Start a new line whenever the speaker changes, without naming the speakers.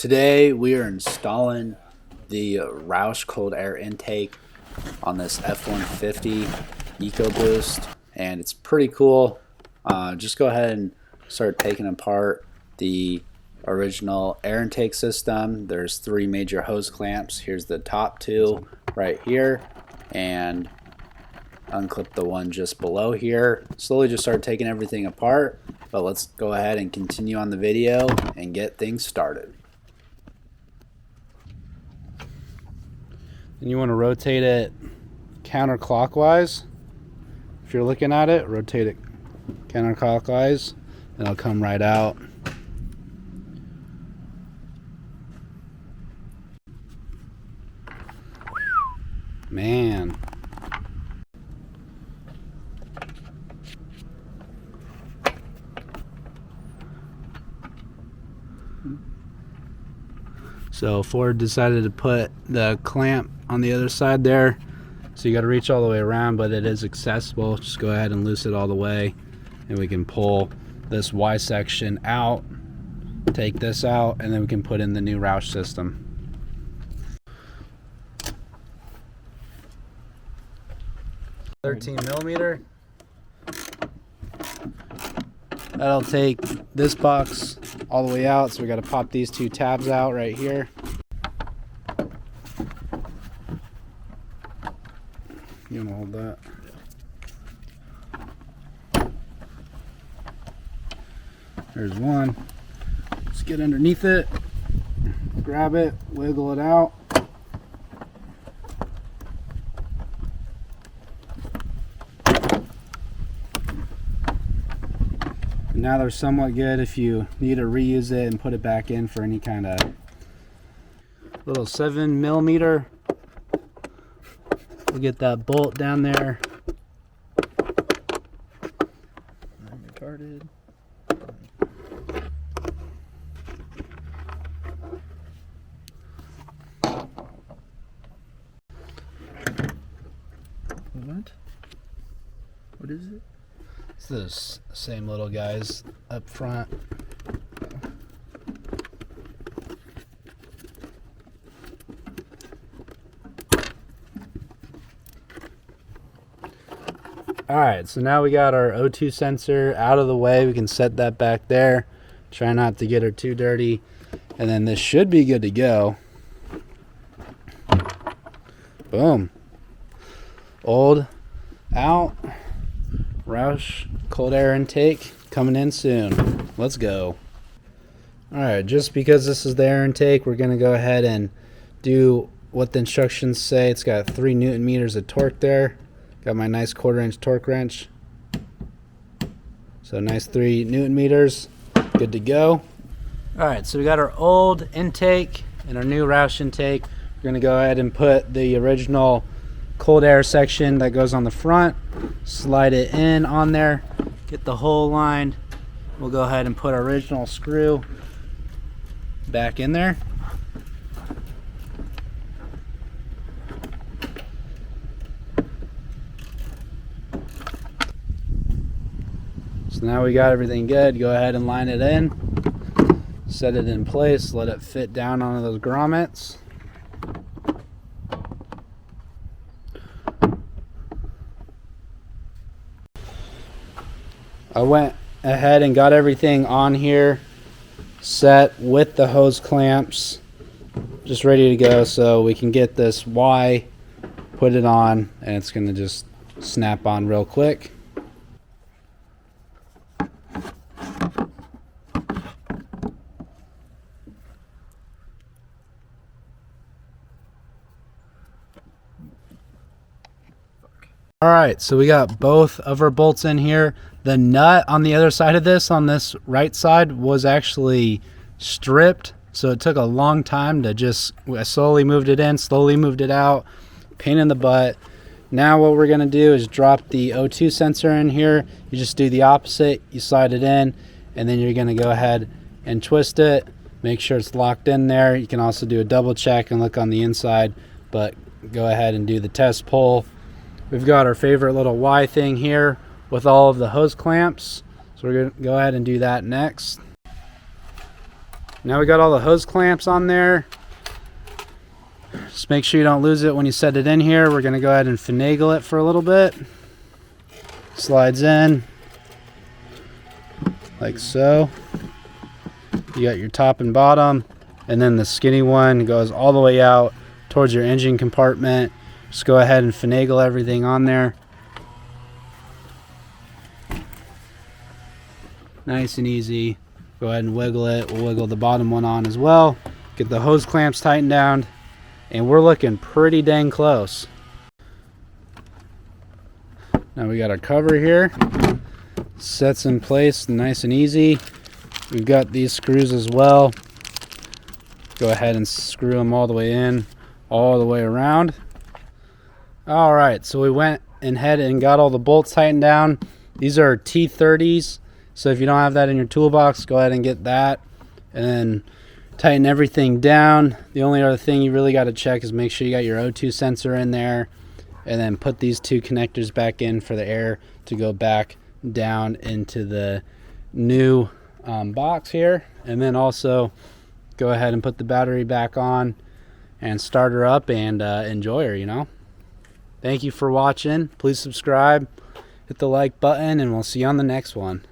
Today we are installing the Roush cold air intake on this F-150 Ecoboost, and it's pretty cool. Just go ahead and start taking apart the original air intake system. There's three major hose clamps. Here's the top two right here, and unclip the one just below here. Slowly just start taking everything apart, but let's go ahead and continue on the video and get things started. And you want to rotate it counterclockwise. If you're looking at it, rotate it counterclockwise and it'll come right out. Man. So Ford decided to put the clamp on the other side there, so you got to reach all the way around, but it is accessible. Just go ahead and loose it all the way, and we can pull this Y section out, take this out, and then we can put in the new Roush system. $13mm. That'll take this box all the way out, so we got to pop these two tabs out right here. You want to hold that? There's one. Let's get underneath it, grab it, wiggle it out. Now they're somewhat good if you need to reuse it and put it back in for any kind of little 7mm. We'll get that bolt down there. I'm retarded. What is it? It's those same little guys up front. Alright, so now we got our O2 sensor out of the way. We can set that back there. Try not to get her too dirty. And then this should be good to go. Boom. Old out. Roush cold air intake coming in soon. Let's go. Alright, just because this is the air intake, we're going to go ahead and do what the instructions say. It's got 3 Newton meters of torque there. Got my nice 1/4-inch torque wrench. So nice 3 Newton meters. Good to go. Alright, so we got our old intake and our new Roush intake. We're going to go ahead and put the original cold air section that goes on the front, slide it in on there, get the hole lined. We'll go ahead and put our original screw back in there. So now we got everything good. Go ahead and line it in, set it in place, let it fit down onto those grommets. I went ahead and got everything on here set with the hose clamps, just ready to go, so we can get this Y, put it on, and it's going to just snap on real quick. Alright, so we got both of our bolts in here. The nut on the other side of this, on this right side, was actually stripped, so it took a long time to just, I slowly moved it in, slowly moved it out, pain in the butt. Now what we're going to do is drop the O2 sensor in here. You just do the opposite, you slide it in, and then you're going to go ahead and twist it, make sure it's locked in there. You can also do a double check and look on the inside, but go ahead and do the test pull. We've got our favorite little Y thing here with all of the hose clamps. So we're going to go ahead and do that next. Now we got all the hose clamps on there. Just make sure you don't lose it when you set it in here. We're going to go ahead and finagle it for a little bit. Slides in like so. You got your top and bottom, and then the skinny one goes all the way out towards your engine compartment. Just go ahead and finagle everything on there. Nice and easy. Go ahead and wiggle it. We'll wiggle the bottom one on as well. Get the hose clamps tightened down, and we're looking pretty dang close. Now we got our cover here. Sets in place nice and easy. We've got these screws as well. Go ahead and screw them all the way in, all the way around. All right, so we went ahead and got all the bolts tightened down. These are T30s, so if you don't have that in your toolbox, go ahead and get that, and then tighten everything down. The only other thing you really got to check is make sure you got your O2 sensor in there, and then put these two connectors back in for the air to go back down into the new box here. And then also go ahead and put the battery back on and start her up and enjoy her, you know. Thank you for watching. Please subscribe, hit the like button, and we'll see you on the next one.